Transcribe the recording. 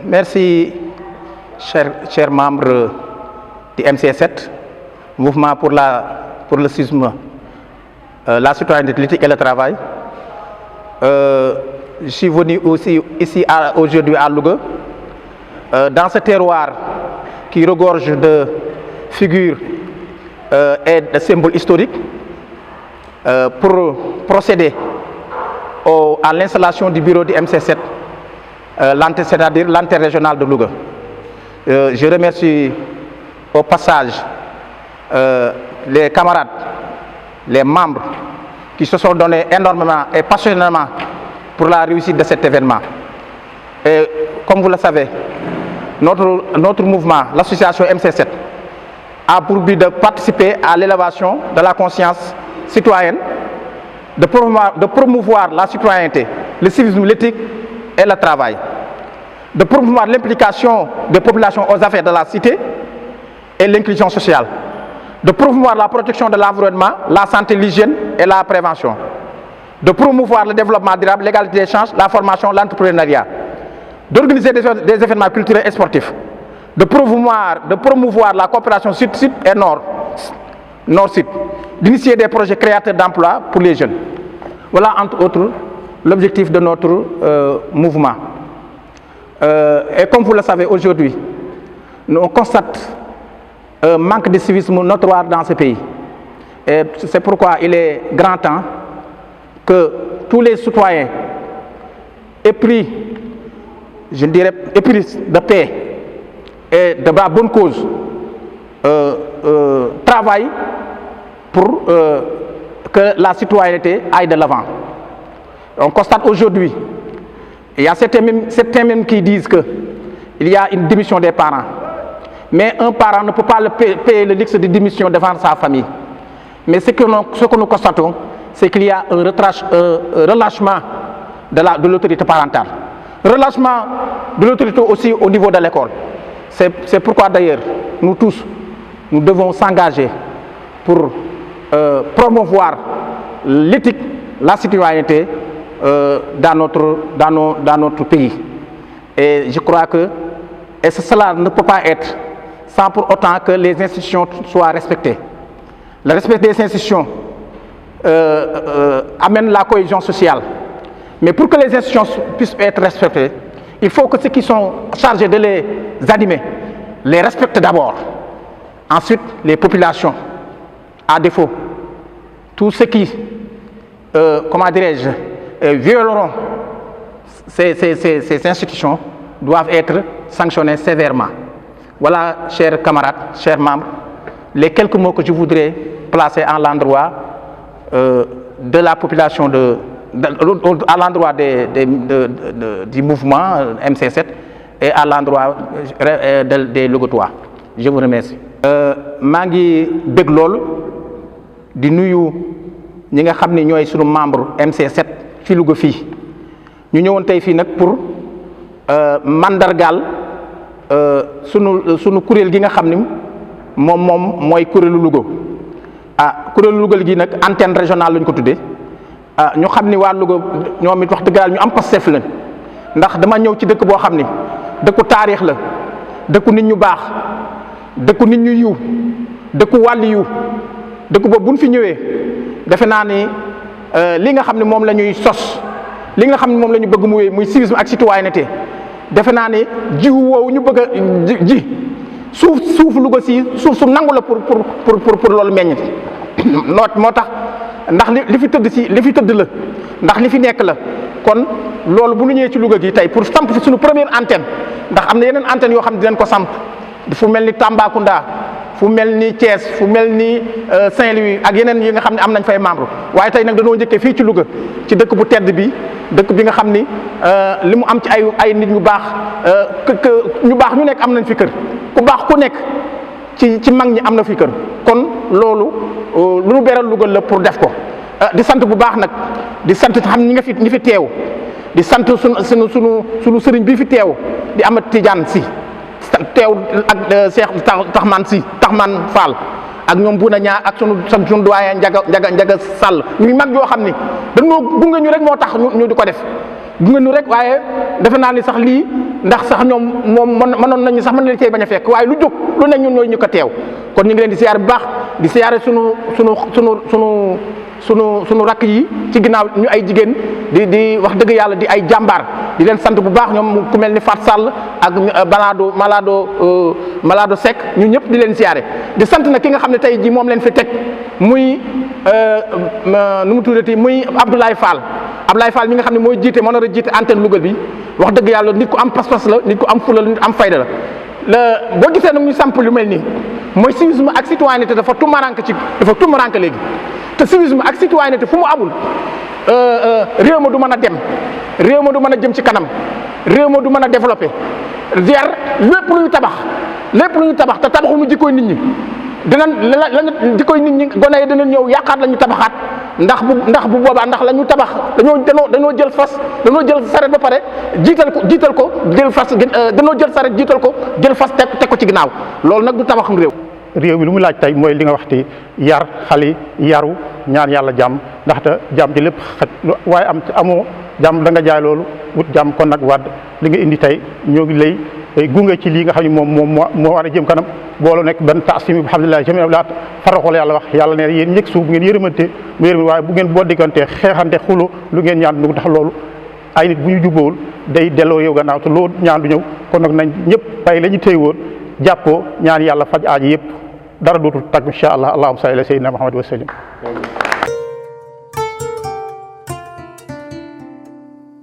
Merci, chers membres du MC7, Mouvement pour le civisme, la citoyenneté, l'éthique et le travail. Je suis venu aussi ici aujourd'hui à Louga, dans ce terroir qui regorge de figures et de symboles historiques, pour procéder à l'installation du bureau du MC7, c'est-à-dire l'interrégional de Louga. Je remercie au passage les camarades, les membres qui se sont donnés énormément et passionnément pour la réussite de cet événement. Et comme vous le savez, notre mouvement, l'association MC7, a pour but de participer à l'élévation de la conscience citoyenne, de promouvoir la citoyenneté, le civisme, l'éthique et le travail, de promouvoir l'implication des populations aux affaires de la cité et l'inclusion sociale, de promouvoir la protection de l'environnement, la santé, l'hygiène et la prévention, de promouvoir le développement durable, l'égalité des chances, la formation, l'entrepreneuriat, d'organiser des événements culturels et sportifs, de promouvoir la coopération sud-sud et nord-sud, d'initier des projets créateurs d'emplois pour les jeunes. Voilà, entre autres, l'objectif de notre mouvement. Et comme vous le savez aujourd'hui, on constate un manque de civisme notoire dans ce pays. Et c'est pourquoi il est grand temps que tous les citoyens épris, je dirais épris de paix et de la bonne cause, travaillent pour que la citoyenneté aille de l'avant. On constate aujourd'hui, il y a certains même qui disent qu'il y a une démission des parents. Mais un parent ne peut pas payer le luxe de démission devant sa famille. Mais ce que nous constatons, c'est qu'il y a un relâchement de l'autorité parentale. Relâchement de l'autorité aussi au niveau de l'école. C'est pourquoi d'ailleurs, nous tous, nous devons s'engager pour promouvoir l'éthique, la citoyenneté dans notre pays. Et je crois que cela ne peut pas être sans pour autant que les institutions soient respectées. Le respect des institutions amène la cohésion sociale. Mais pour que les institutions puissent être respectées, il faut que ceux qui sont chargés de les animer les respectent d'abord. Ensuite, les populations, à défaut, tous ceux qui, comment dirais-je, violeront ces institutions doivent être sanctionnés sévèrement. Voilà, chers camarades, chers membres, les quelques mots que je voudrais placer à l'endroit de la population, à l'endroit du mouvement MC7 et à l'endroit des Lougotois. Je vous remercie. maa ngi bëgg lool di nuyu ñi nga xam ne ñooy sunu membre MC7 ci Louga fii ñu ñëwoon tey fii nag pour mandargaal sunu kuréel gi nga xam ni moom mooy kuréelu Louga kuréelu Louga gi nag antenne régionale lañ ko tuddee ñu xam ni waa Louga ñoom it wax dëgg yàlla ñu am Pastef lañ ndax dama ñëw ci dëkk boo xam ni dëkku taarix la dëkku nit ñu baax dëkku nit ñu yiw dëkku wàll yiw dëkku boobu buñ fi ñëwee defe naa ni li nga xam ne moom la ñuy sos li nga xam ne moom la ñu bëgg muy civisme ak citoyenneté defe naa ni jiwu woowu ñu bëgg a ji suuf Louga si suuf su nangu la pour loolu meññ moo tax ndax li fi tëdd la ndax li fi nekk la kon loolu bu ñu ñëwee ci Louga gi tey pour samp fi suñu première antenne ndax am na yeneen antenne yoo xam ne dinañ ko samp fu mel ni Tambacounda fu mel ni Thiès fu mel ni Saint-Louis ak yeneen yi nga xam ne am nañ fay membre waaye tey nag dañoo njëkkee fii ci Louga ci dëkk bu tedd bi dëkk bi nga xam ni li mu am ci ay nit ñu baax ñu baax ñu nekk am nañ fi kër ku baax ku nekk ci mag ñi am na fi kër kon loolu lu nu beral Louga la pour def ko di sant bu baax nag di sant xam ñi fi teew di sant sunu sëriñ bii fi teew di Ahmed Tidiane Sy teew ak Cheikh Taxman Fall ak ñoom Bouna Ñaa ak sunu doyen Njaga Sall ñu mag yoo xam ni dañoo gunge ñu rek moo tax ñu di ko def gunge ñu rek waaye defe naa ni sax lii ndax sax ñoom moom mënoon nañu sax mën leen cee bañ a fekk waaye lu jóg lu ne ñun ñooy ñu ko teew kon ñu ngi leen di siyaare bu baax di siyaare sunu rakk yi ci ginnaaw ñu ay jigéen di wax dëgg yàlla di ay jàmbaar di leen sant bu baax ñoom ku mel ni Fat Sall ak Malado Seck ñu ñëpp di leen siyaare di sant na ki nga xam ne tey ji moom leen fi teg muy nu mu tuddati muy Abdoulaye Fall mi nga xam ne mooy jiite mën a jiite antenne Louga bi wax dëgg yàlla nit ku am pas-pas la nit ku am fula la nit am fayda la boo gisee nag ñu samp lu mel nii mooy civisme ak citoyenneté dafa tumaranke léegi te civisme ak citoyenneté fu mu amul réew ma du mën a dem réew ma du mën a jëm ci kanam réew ma du mën a développé lépp lu ñu tabax te tabaxuñu jikkooy nit ñi lañu jikkooy nit ñi gone yi dana ñëw yàqaat la ñu tabaxaat ndax bu boobaa ndax la ñu tabax dañoo jël fas dañoo jël saret ba pare jiital ko jël fas dañoo jël saret jiital ko jël fas teg ko ci ginnaaw loolu nag du tabaxum réew mi lu mu laaj tey mooy li nga wax ti yar xale yaru ñaan yàlla jàmm ndaxte jàmm ci lépp xaj waaye amoo jàmm da nga jaay loolu wut jàmm kon nag Wade li nga indi tey ñoo ngi lay gunge ci lii nga xam ne moom moo war a jëm kanam boolu nekk benn taasim bi alhamdulilah jami laat faraxool yàlla wax yàlla ne yéen ñëg suuf bu ngeen yërëmante mu yërëm waaye bu ngeen boo diggante xeexante xulo lu ngeen ñaan du tax loolu ay nit bu ñu jubboowul day delloo yow gannaaw te loolu ñaan du ñëw kon nag nañ ñëpp bàyyi la ñu téy woon jàppoo ñaan yàlla faj aaji yëpp dara dootul tag incha allah allahumma salli ala sayyidina Muhammad wa sallim